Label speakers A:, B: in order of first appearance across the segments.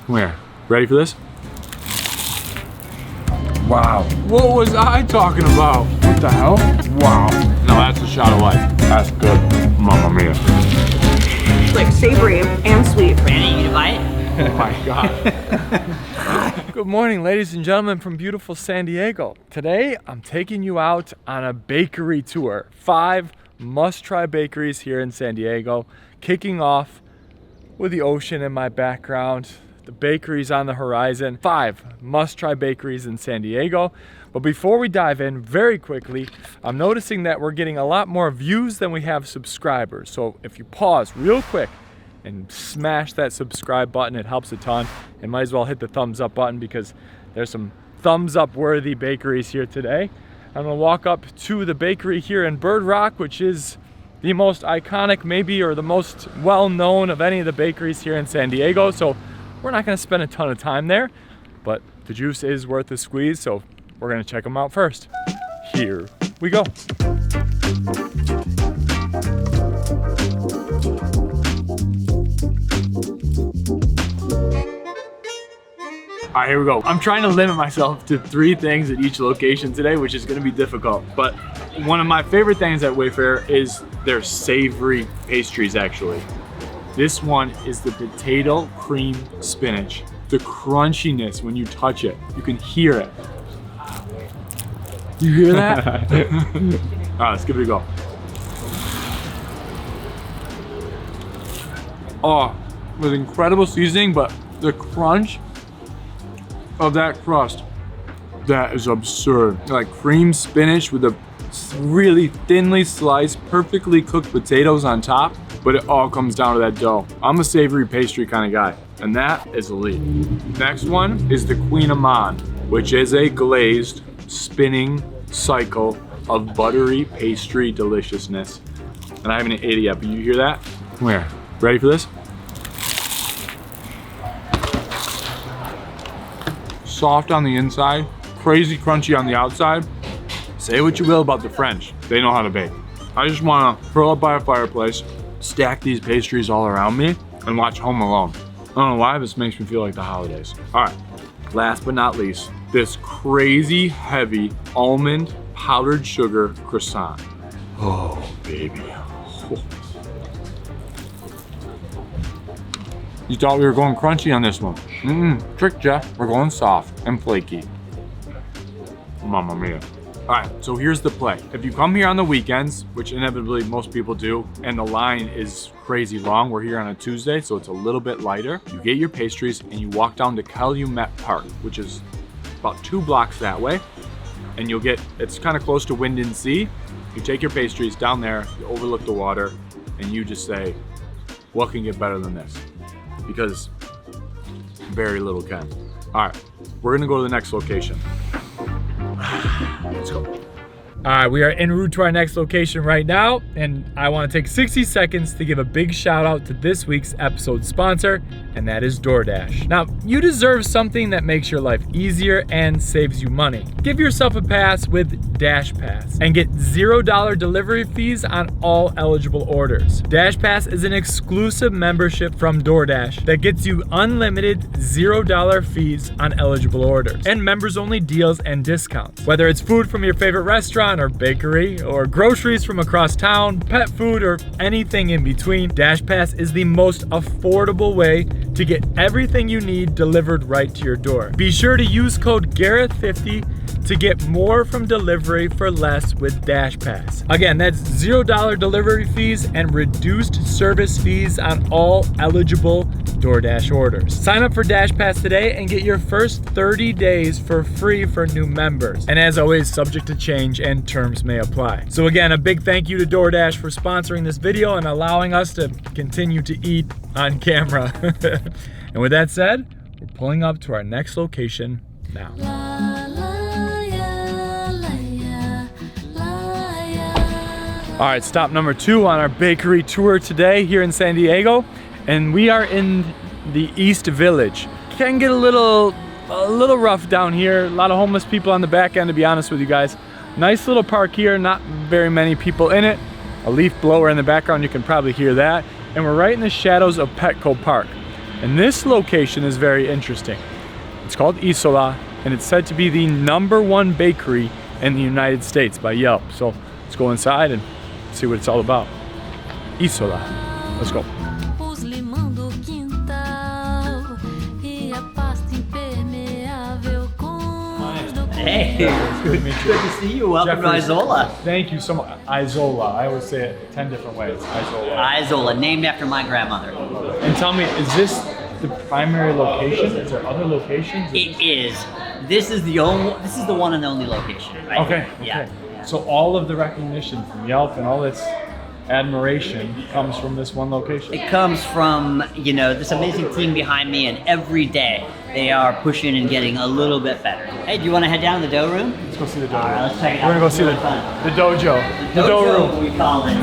A: Come here. Ready for this? Wow. What was I talking about? What the hell? Wow. No, that's a shot of life. That's good. Mamma mia.
B: It's like savory and sweet.
C: Brandon, you gonna buy it?
A: Oh my God. Good morning, ladies and gentlemen from beautiful San Diego. Today, I'm taking you out on a bakery tour. 5 must-try bakeries here in San Diego, kicking off with the ocean in my background, the bakeries on the horizon. 5 must-try bakeries in San Diego. But before we dive in, very quickly, I'm noticing that we're getting a lot more views than we have subscribers. So if you pause real quick and smash that subscribe button, it helps a ton. And might as well hit the thumbs up button because there's some thumbs up worthy bakeries here today. I'm gonna walk up to the bakery here in Bird Rock, which is the most iconic maybe, or the most well-known of any of the bakeries here in San Diego. So we're not gonna spend a ton of time there, but the juice is worth the squeeze. So we're gonna check them out first. Here we go. All right, here we go. I'm trying to limit myself to 3 things at each location today, which is gonna be difficult. But one of my favorite things at Wayfarer is their savory pastries, actually. This one is the potato cream spinach. The crunchiness when you touch it, you can hear it. You hear that? All right, let's give it a go. Oh, with incredible seasoning, but the crunch of that crust, that is absurd. Like cream spinach with the really thinly sliced, perfectly cooked potatoes on top, but it all comes down to that dough. I'm a savory pastry kind of guy, and that is elite. Next one is the kouign-amanns, which is a glazed spinning cycle of buttery pastry deliciousness. And I haven't ate it yet, but you hear that? Come here. Ready for this? Soft on the inside, crazy crunchy on the outside. Say what you will about the French, they know how to bake. I just wanna curl up by a fireplace, stack these pastries all around me, and watch Home Alone. I don't know why, this makes me feel like the holidays. All right, last but not least, this crazy heavy almond powdered sugar croissant. Oh, baby. Oh. You thought we were going crunchy on this one. Tricked ya. We're going soft and flaky. Mamma mia. All right, so here's the play. If you come here on the weekends, which inevitably most people do, and the line is crazy long, we're here on a Tuesday, so it's a little bit lighter. You get your pastries and you walk down to Calumet Park, which is about 2 blocks that way. And you'll get, it's kind of close to Windansea. You take your pastries down there, you overlook the water, and you just say, what can get better than this? Because very little can. All right, we're gonna go to the next location. Let's go. All right, we are en route to our next location right now, and I want to take 60 seconds to give a big shout out to this week's episode sponsor, and that is DoorDash. Now, you deserve something that makes your life easier and saves you money. Give yourself a pass with Dash Pass and get $0 delivery fees on all eligible orders. Dash Pass is an exclusive membership from DoorDash that gets you unlimited $0 fees on eligible orders and members-only deals and discounts. Whether it's food from your favorite restaurant or bakery, or groceries from across town, pet food, or anything in between, Dash Pass is the most affordable way to get everything you need delivered right to your door. Be sure to use code Gareth50 to get more from delivery for less with Dash Pass. Again, that's $0 delivery fees and reduced service fees on all eligible DoorDash orders. Sign up for Dash Pass today and get your first 30 days for free for new members. And as always, subject to change and terms may apply. So again, a big thank you to DoorDash for sponsoring this video and allowing us to continue to eat on camera. And with that said, we're pulling up to our next location now. All right, stop number 2 on our bakery tour today here in San Diego, and we are in the East Village. Can get a little rough down here. A lot of homeless people on the back end, to be honest with you guys. Nice little park here, not very many people in it. A leaf blower in the background, you can probably hear that. And we're right in the shadows of Petco Park. And this location is very interesting. It's called IZOLA, and it's said to be the #1 bakery in the United States by Yelp. So let's go inside and see what it's all about. IZOLA. Let's go.
C: Hey, good to see you. Welcome
A: Jeffries,
C: to IZOLA.
A: Thank you so much. IZOLA. I always say it 10 different ways. IZOLA.
C: IZOLA, named after my grandmother.
A: And tell me, is this the primary location? Is there other locations?
C: It is. This is the one and only location. Right?
A: Okay.
C: Yeah.
A: So all of the recognition from Yelp and all this admiration comes from this one location.
C: It comes from, this amazing team behind me, and every day they are pushing and getting a little bit better. Hey, do you want to head down to the dough room?
A: Let's go see the dough
C: All
A: room.
C: right, let's check it out.
A: We're gonna go see the dojo. The dough room.
C: We call it.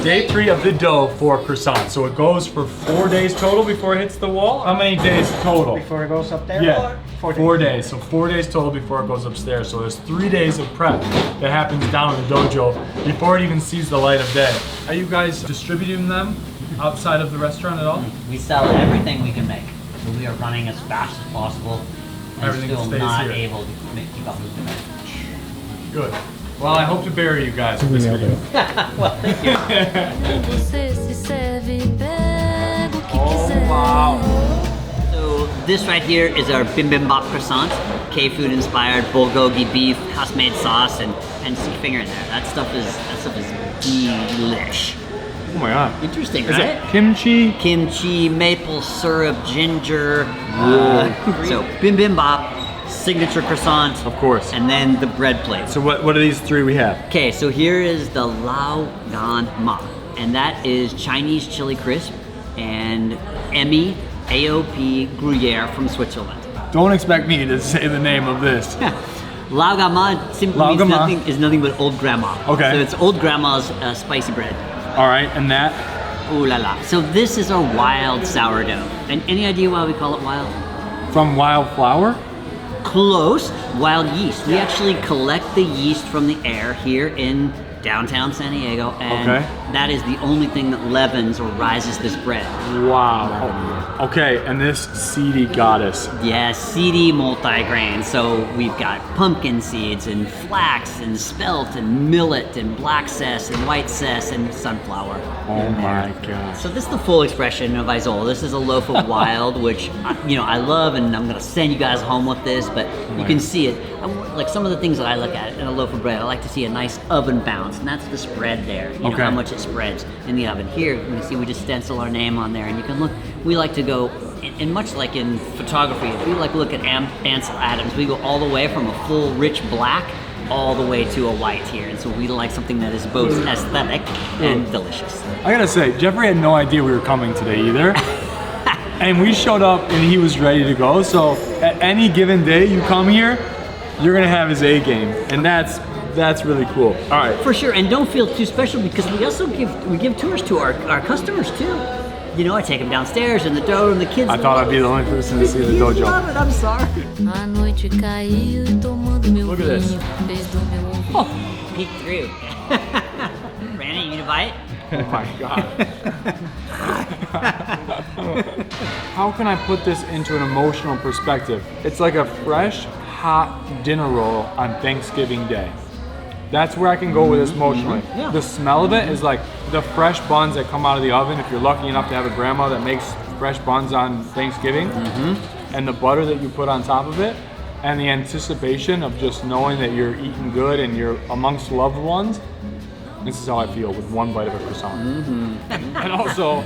A: Day 3 of the dough for croissants. So it goes for 4 days total before it hits the wall. How many days total?
D: Before it goes up there?
A: Yeah, 4 days. So 4 days total before it goes upstairs. So there's 3 days of prep that happens down in the dojo before it even sees the light of day. Are you guys distributing them outside of the restaurant at all?
C: We sell everything we can make. So we are running as fast as possible and
A: Everything
C: still
A: stays
C: not
A: here.
C: able to keep up with the demand.
A: Good. Well, I hope to bury you guys with this video.
C: Well, thank you.
A: Oh, wow.
C: So this right here is our bibimbap croissant, K-food inspired bulgogi beef, house-made sauce, and stick finger in there. That stuff is delish.
A: Oh my god.
C: Interesting,
A: Is
C: right?
A: it kimchi?
C: Kimchi, maple syrup, ginger. So bibimbap, signature croissant,
A: Of course.
C: and then the bread plate.
A: So what are these 3 we have?
C: Okay, so here is the kouign-amanns, and that is Chinese chili crisp and Emmy AOP Gruyere from Switzerland.
A: Don't expect me to say the name of this.
C: Kouign-amanns simply means
A: Kouign-amanns.
C: nothing but old grandma.
A: Okay.
C: So it's old grandma's spicy bread.
A: All right, and that?
C: Ooh la la. So this is our wild sourdough. And any idea why we call it wild?
A: From wild flower?
C: Close. Wild yeast. We actually collect the yeast from the air here in downtown San Diego, and that is the only thing that leavens or rises this bread.
A: Wow. Okay, and this seedy goddess.
C: Yeah, seedy multigrain. So we've got pumpkin seeds and flax and spelt and millet and black cess and white cess and sunflower.
A: Oh my gosh.
C: So this is the full expression of IZOLA. This is a loaf of wild, which I love, and I'm gonna send you guys home with this. But you can see it. Like some of the things that I look at in a loaf of bread, I like to see a nice oven bounce, and that's the spread there. You know how much it spreads in the oven. Here, you can see we just stencil our name on there, and you can look. We like to go, and much like in photography, if we like to look at Ansel Adams, we go all the way from a full rich black all the way to a white here, and so we like something that is both aesthetic and delicious.
A: I gotta say, Jeffrey had no idea we were coming today either. And we showed up and he was ready to go. So at any given day you come here, you're gonna have his A game, and that's really cool. All right.
C: For sure, and don't feel too special because we also give tours to our customers too. I take them downstairs in the dough and the kids.
A: I thought I'd be the only person to see the dojo.
C: Love it, I'm sorry.
A: Look at this.
C: Peek through. Randy, you need a bite?
A: Oh my god. How can I put this into an emotional perspective? It's like a fresh, hot dinner roll on Thanksgiving Day. That's where I can go with this emotionally.
C: Yeah.
A: The smell of it is like the fresh buns that come out of the oven. If you're lucky enough to have a grandma that makes fresh buns on Thanksgiving, and the butter that you put on top of it, and the anticipation of just knowing that you're eating good and you're amongst loved ones. This is how I feel with one bite of a croissant. And also,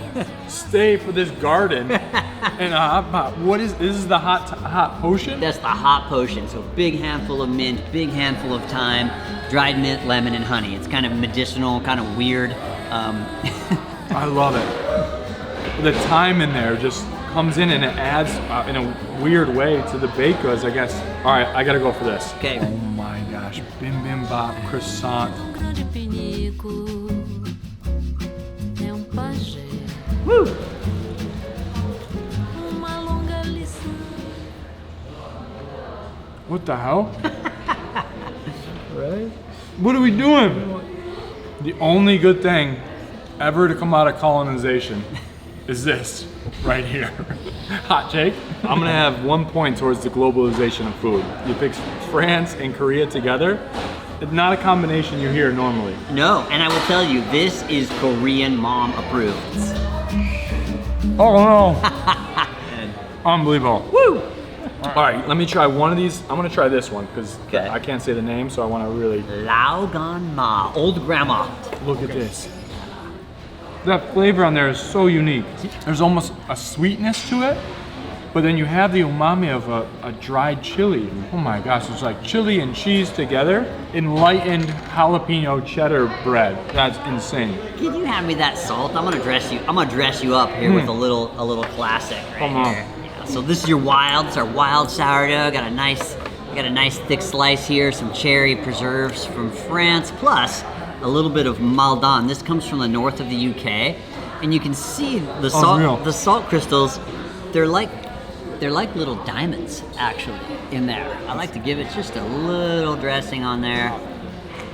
A: stay for this garden and a hot pot. This is the hot potion?
C: That's the hot potion. So big handful of mint, big handful of thyme, dried mint, lemon, and honey. It's kind of medicinal, kind of weird.
A: I love it. The thyme in there just comes in and it adds in a weird way to the baked goods, I guess. All right, I gotta go for this.
C: Okay.
A: Oh my gosh, bibimbap croissant.
C: Woo!
A: What the hell? Right? What are we doing? The only good thing ever to come out of colonization is this right here. Hot take. I'm gonna have 1 point towards the globalization of food. You pick France and Korea together. It's not a combination you hear normally.
C: No, and I will tell you, this is Korean mom approved.
A: Oh no. Unbelievable. Woo! All right, let me try one of these. I'm gonna try this one because
C: Okay.
A: I can't say the name, so I want to really
C: Laogan-ma, old grandma.
A: look at this. That flavor on there is so unique. There's almost a sweetness to it, but then you have the umami of a dried chili. Oh my gosh, it's like chili and cheese together. Enlightened jalapeno cheddar bread. That's insane.
C: Can you hand me that salt? I'm gonna dress you up here with a little classic right
A: Come on.
C: here. Yeah, so this is your wild, it's our wild sourdough. Got a nice thick slice here, some cherry preserves from France, plus a little bit of Maldon. This comes from the north of the UK, and you can see the salt crystals. They're like little diamonds actually in there. I like to give it just a little dressing on there.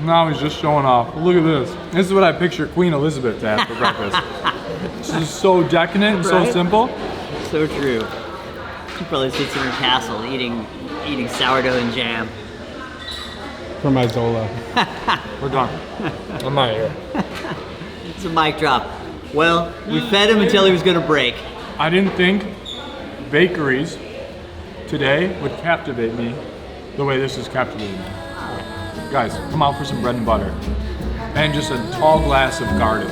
A: Now he's just showing off. Look at this. This is what I picture Queen Elizabeth to have for breakfast. This is so decadent and so
B: Right?
A: simple.
C: So true. She probably sits in her castle eating sourdough and jam.
D: From IZOLA.
A: We're done. I'm out of here.
C: It's a mic drop. Well, we fed him until he was gonna break.
A: I didn't think bakeries today would captivate me the way this is captivating me. Guys, come out for some bread and butter. And just a tall glass of garden.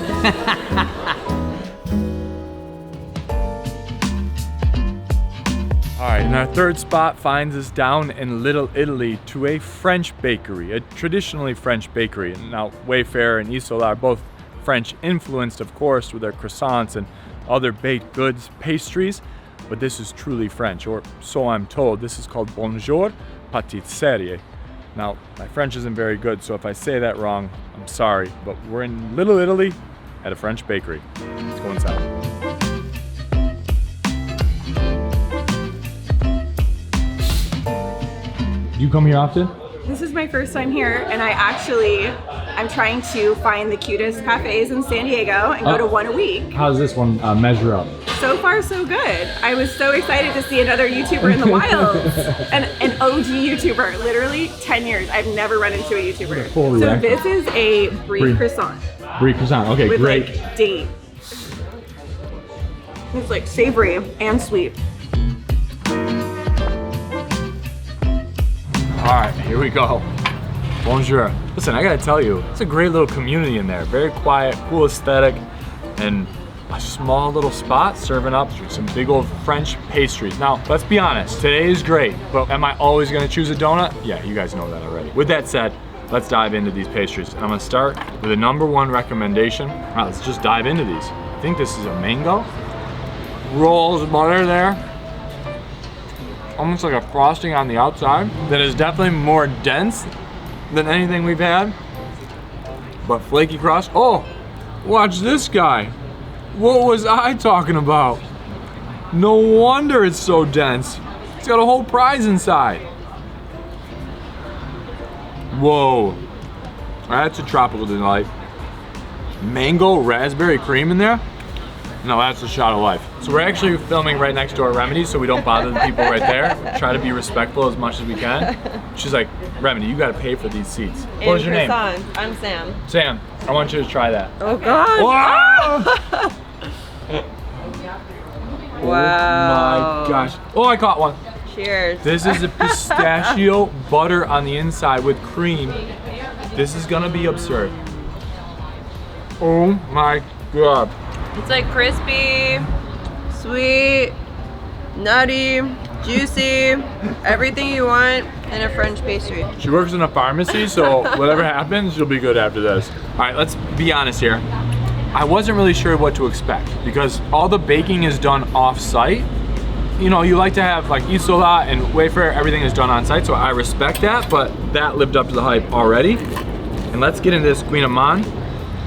A: All right, and our third spot finds us down in Little Italy to a French bakery, a traditionally French bakery. Now, Wayfarer and IZOLA are both French influenced, of course, with their croissants and other baked goods, pastries, but this is truly French, or so I'm told. This is called Bonjour Patisserie. Now, my French isn't very good, so if I say that wrong, I'm sorry, but we're in Little Italy at a French bakery. Let's go inside. You come here often?
B: This is my first time here, and I'm trying to find the cutest cafes in San Diego and go to one a week.
A: How does this one measure up?
B: So far, so good. I was so excited to see another YouTuber in the wilds. An OG YouTuber, literally 10 years. I've never run into a YouTuber.
A: Full
B: So
A: reaction.
B: this is a brie croissant
A: Brie croissant, okay,
B: with
A: great.
B: like date. It's like savory and sweet.
A: All right, here we go. Bonjour. Listen, I gotta tell you, it's a great little community in there. Very quiet, cool aesthetic, and a small little spot serving up some big old French pastries. Now, let's be honest, today is great, but am I always gonna choose a donut? Yeah, you guys know that already. With that said, let's dive into these pastries. And I'm gonna start with the #1 recommendation. All right, let's just dive into these. I think this is a mango. Rolls of butter there. Almost like a frosting on the outside that is definitely more dense than anything we've had, but flaky crust. Oh, watch this guy. What was I talking about? No wonder it's so dense. It's got a whole prize inside. Whoa, that's a tropical delight. Mango raspberry cream in there. No, that's a shot of life. So we're actually filming right next to our Remedy, so we don't bother the people right there. We try to be respectful as much as we can. She's like, Remedy, you gotta pay for these seats. What was your name?
B: I'm Sam.
A: Sam, I want you to try that.
B: Oh gosh.
A: Wow!
B: Wow.
A: Oh my gosh. Oh, I caught one.
B: Cheers.
A: This is a pistachio butter on the inside with cream. This is gonna be absurd. Oh my God.
E: It's like crispy, sweet, nutty, juicy, everything you want in a French pastry.
A: She works in a pharmacy, so whatever happens, she'll be good after this. All right, let's be honest here. I wasn't really sure what to expect because all the baking is done off-site. You know, you like to have like IZOLA and Wayfarer, everything is done on site, so I respect that, but that lived up to the hype already. And let's get into this kouign-amanns.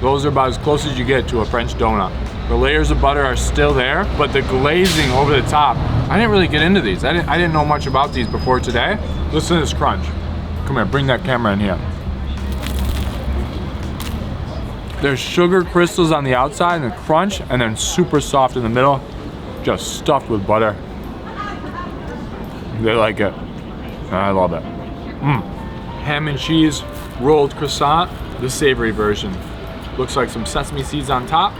A: Those are about as close as you get to a French donut. The layers of butter are still there, but the glazing over the top, I didn't really get into these. I didn't know much about these before today. Listen to this crunch. Come here, bring that camera in here. There's sugar crystals on the outside and the crunch, and then super soft in the middle, just stuffed with butter. They like it. I love it. Ham and cheese rolled croissant, the savory version. Looks like some sesame seeds on top.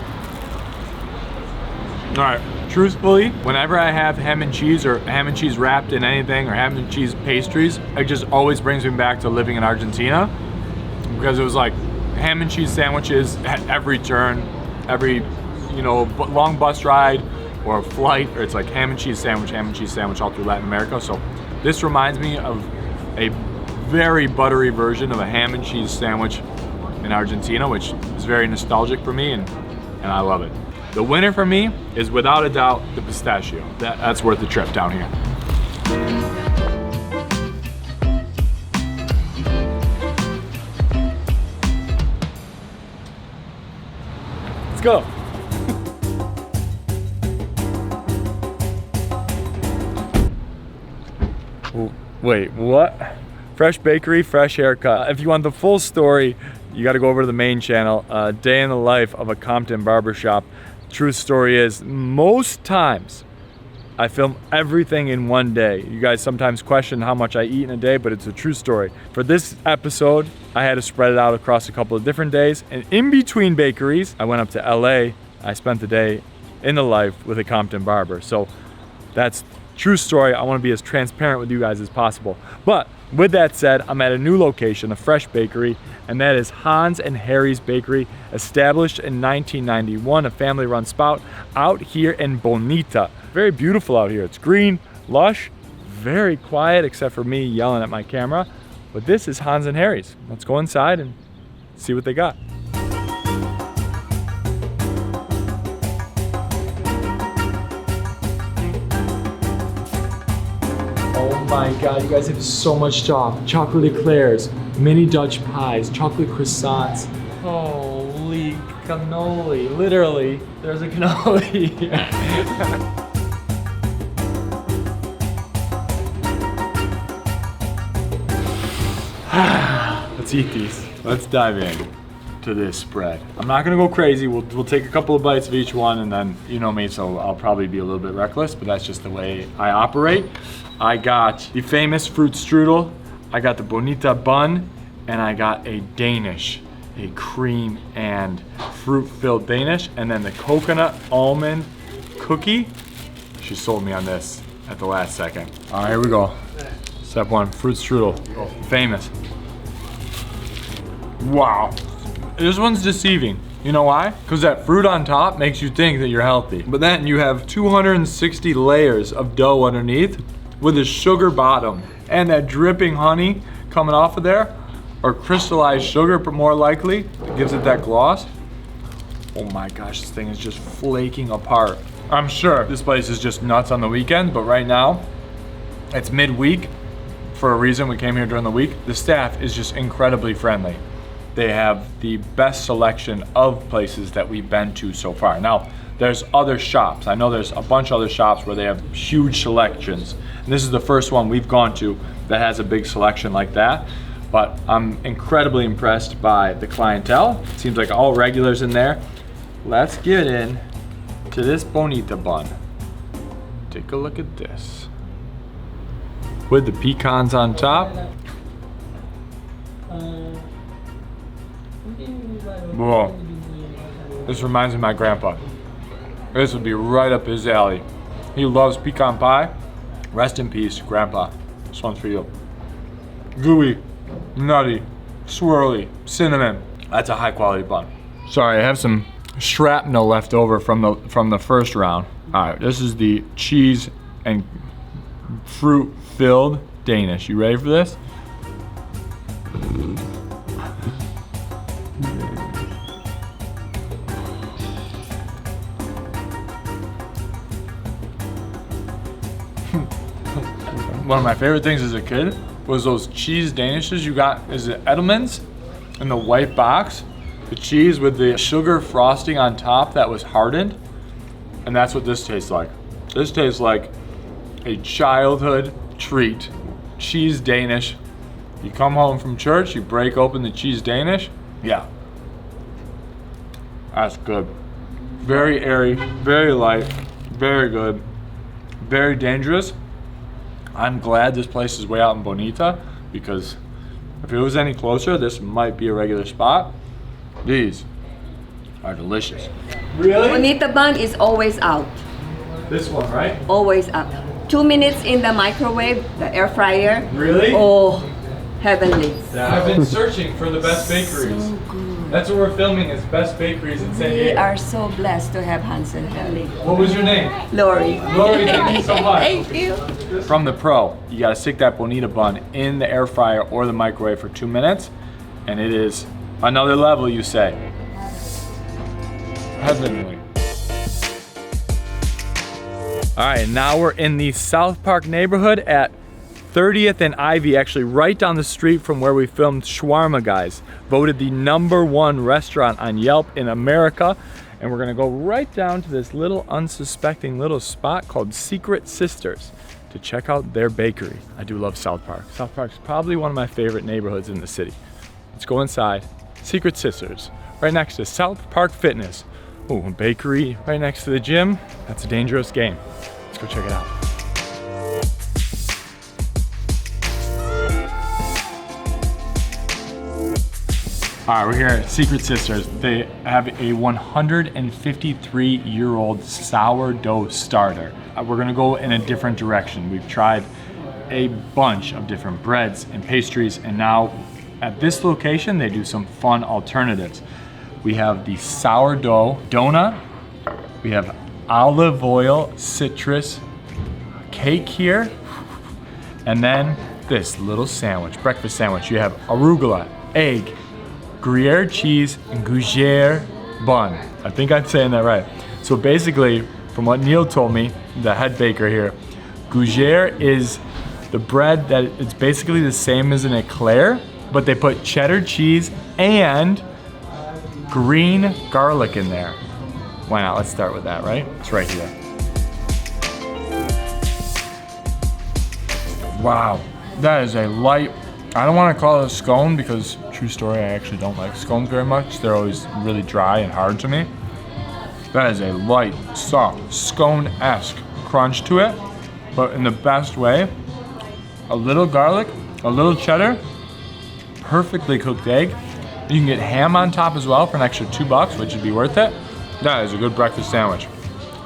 A: All right, truthfully, whenever I have ham and cheese or ham and cheese wrapped in anything or ham and cheese pastries, it just always brings me back to living in Argentina, because it was like ham and cheese sandwiches at every turn, every, you know, long bus ride or flight, or it's like ham and cheese sandwich all through Latin America. So this reminds me of a very buttery version of a ham and cheese sandwich in Argentina, which is very nostalgic for me, and I love it. The winner for me is without a doubt the pistachio. That's worth the trip down here. Let's go. Wait, what? Fresh bakery, fresh haircut. If you want the full story, you got to go over to the main channel. Day in the life of a Compton barbershop. Truth story is, most times I film everything in one day. You guys sometimes question how much I eat in a day, but it's a true story. For this episode, I had to spread it out across a couple of different days. And in between bakeries, I went up to LA. I spent the day in the life with a Compton barber. So that's true story. I want to be as transparent with you guys as possible. But with that said, I'm at a new location, a fresh bakery, and that is Hans and Harry's Bakery, established in 1991, a family-run spot out here in Bonita. Very beautiful out here. It's green, lush, very quiet, except for me yelling at my camera. But this is Hans and Harry's. Let's go inside and see what they got. Oh my God, you guys have so much stuff. Chocolate eclairs, mini Dutch pies, chocolate croissants. Holy cannoli, literally, there's a cannoli here. Let's eat these. Let's dive in to this spread. I'm not gonna go crazy. We'll take a couple of bites of each one, and then you know me, so I'll probably be a little bit reckless, but that's just the way I operate. I got the famous fruit strudel, I got the bonita bun, and I got a Danish, a cream and fruit-filled Danish, and then the coconut almond cookie. She sold me on this at the last second. All right, here we go. Step one, fruit strudel, famous. Wow, this one's deceiving. You know why? Because that fruit on top makes you think that you're healthy. But then you have 260 layers of dough underneath with a sugar bottom, and that dripping honey coming off of there, or crystallized sugar, but more likely, it gives it that gloss. Oh my gosh, this thing is just flaking apart. I'm sure this place is just nuts on the weekend, but right now, it's midweek. For a reason, we came here during the week. The staff is just incredibly friendly. They have the best selection of places that we've been to so far. Now, there's other shops. I know there's a bunch of other shops where they have huge selections. And this is the first one we've gone to that has a big selection like that. But I'm incredibly impressed by the clientele. It seems like all regulars in there. Let's get in to this bonita bun. Take a look at this. With the pecans on top. Whoa. This reminds me of my grandpa. This would be right up his alley. He loves pecan pie. Rest in peace, Grandpa. This one's for you. Gooey, nutty, swirly, cinnamon. That's a high quality bun. Sorry, I have some shrapnel left over from the first round. All right, this is the cheese and fruit filled Danish. You ready for this? One of my favorite things as a kid was those cheese Danishes you got. Is it Edelman's in the white box? The cheese with the sugar frosting on top that was hardened. And that's what this tastes like. This tastes like a childhood treat. Cheese Danish. You come home from church, you break open the cheese Danish. Yeah. That's good. Very airy, very light, very good, very dangerous. I'm glad this place is way out in Bonita, because if it was any closer, this might be a regular spot. These are delicious. Really?
F: Bonita bun is always out,
A: This one, right?
F: always up. 2 minutes in the microwave, the air fryer.
A: Really?
F: Oh, heavenly.
A: I've been searching for the best bakeries.
F: So good.
A: That's what we're filming, is best bakeries in San
F: We
A: Diego.
F: are so blessed to have Hans and Helly.
A: What was your name?
F: Lori.
A: Lori, thank you so much.
F: Thank you.
A: From the pro, you gotta stick that Bonita bun in the air fryer or the microwave for 2 minutes, and it is another level, you say. Heavenly. All right, now we're in the South Park neighborhood at 30th and Ivy, actually right down the street from where we filmed Shawarma Guys. Voted the #1 restaurant on Yelp in America. And we're gonna go right down to this little unsuspecting little spot called Secret Sisters to check out their bakery. I do love South Park. South Park's probably one of my favorite neighborhoods in the city. Let's go inside. Secret Sisters, right next to South Park Fitness. Ooh, a bakery right next to the gym. That's a dangerous game. Let's go check it out. All right, we're here at Secret Sisters. They have a 153-year-old sourdough starter. We're gonna go in a different direction. We've tried a bunch of different breads and pastries, and now at this location, they do some fun alternatives. We have the sourdough donut. We have olive oil citrus cake here. And then this little sandwich, breakfast sandwich. You have arugula, egg, Gruyere cheese, and gougere bun. I think I'm saying that right. So basically, from what Neil told me, the head baker here, gougere is the bread that it's basically the same as an eclair, but they put cheddar cheese and green garlic in there. Why not? Let's start with that, right? It's right here. Wow, that is a light, I don't want to call it a scone because, true story, I actually don't like scones very much. They're always really dry and hard to me. That is a light, soft, scone-esque crunch to it, but in the best way. A little garlic, a little cheddar, perfectly cooked egg. You can get ham on top as well for an extra $2, which would be worth it. That is a good breakfast sandwich.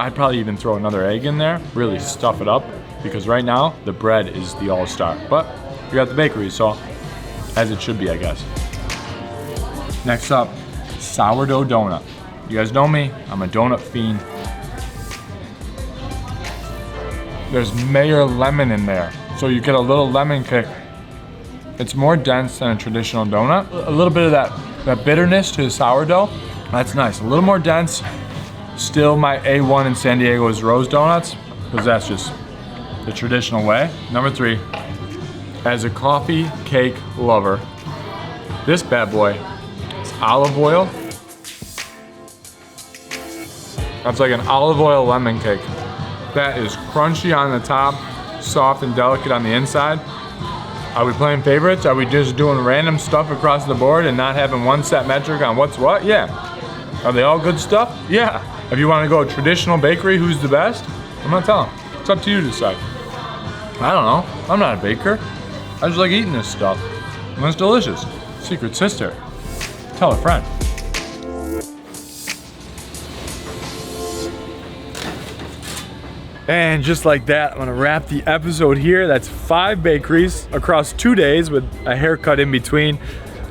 A: I'd probably even throw another egg in there, really stuff it up, because right now, the bread is the all-star. But you got the bakery, so as it should be, I guess. Next up, sourdough donut. You guys know me, I'm a donut fiend. There's Mayor lemon in there, so you get a little lemon kick. It's more dense than a traditional donut. A little bit of that bitterness to the sourdough. That's nice, a little more dense. Still my A1 in San Diego is rose donuts, because that's just the traditional way. Number 3, as a coffee cake lover, this bad boy is olive oil. That's like an olive oil lemon cake. That is crunchy on the top, soft and delicate on the inside. Are we playing favorites? Are we just doing random stuff across the board and not having one set metric on what's what? Yeah. Are they all good stuff? Yeah. If you want to go traditional bakery, who's the best? I'm not telling. It's up to you to decide. I don't know. I'm not a baker. I just like eating this stuff. And it's delicious. Secret Sister. Tell a friend. And just like that, I'm gonna wrap the episode here. That's 5 bakeries across 2 days with a haircut in between.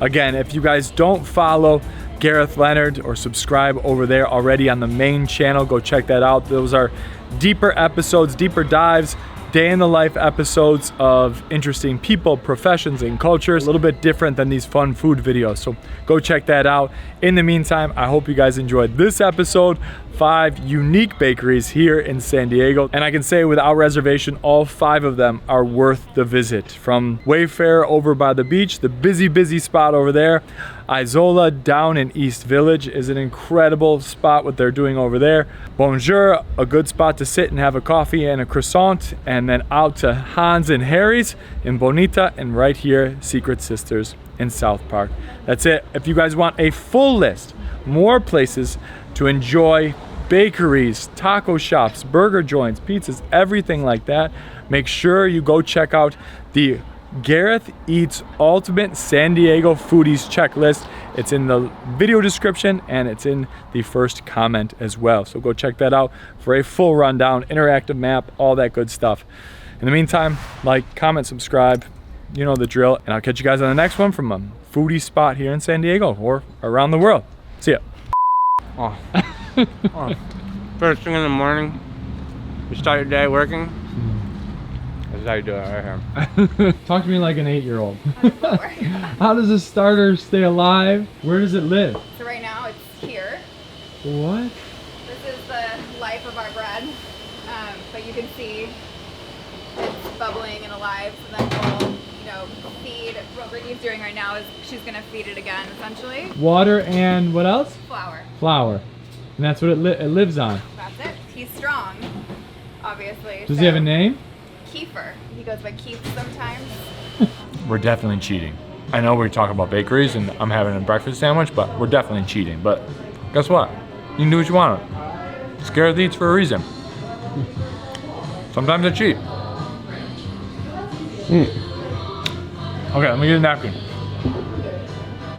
A: Again, if you guys don't follow Gareth Leonard or subscribe over there already on the main channel, go check that out. Those are deeper episodes, deeper dives, day in the life episodes of interesting people, professions, and cultures. A little bit different than these fun food videos. So go check that out. In the meantime, I hope you guys enjoyed this episode. 5 unique bakeries here in San Diego. And I can say without reservation, all 5 of them are worth the visit. From Wayfarer over by the beach, the busy spot over there. IZOLA down in East Village is an incredible spot what they're doing over there. Bonjour, a good spot to sit and have a coffee and a croissant. And then out to Hans and Harry's in Bonita, and right here, Secret Sisters in South Park. That's it. If you guys want a full list, more places to enjoy bakeries, taco shops, burger joints, pizzas, everything like that, make sure you go check out the Gareth Eats Ultimate San Diego Foodies checklist. It's in the video description and it's in the first comment as well. So go check that out for a full rundown, interactive map, all that good stuff. In the meantime, like, comment, subscribe, you know the drill, and I'll catch you guys on the next one from a foodie spot here in San Diego or around the world. See ya.
D: Oh. Oh. First thing in the morning, you start your day working. This is how you do it right here.
A: Talk to me like an 8-year-old. How does a starter stay alive? Where does it live?
G: So right now it's here.
A: What?
G: This is the life of our bread. But you can see it's bubbling and alive. So then we'll, feed. What Brittany's doing right now is she's gonna feed it again, essentially.
A: Water and what else?
G: Flour.
A: Flour. And that's what it lives on.
G: That's it. He's strong, obviously.
A: Does he have a name?
G: Kiefer. He goes by Keith sometimes.
A: We're definitely cheating. I know we're talking about bakeries and I'm having a breakfast sandwich, but we're definitely cheating. But guess what? You can do what you want. It's Gareth Eats for a reason. Sometimes I cheat. Okay, let me get a napkin.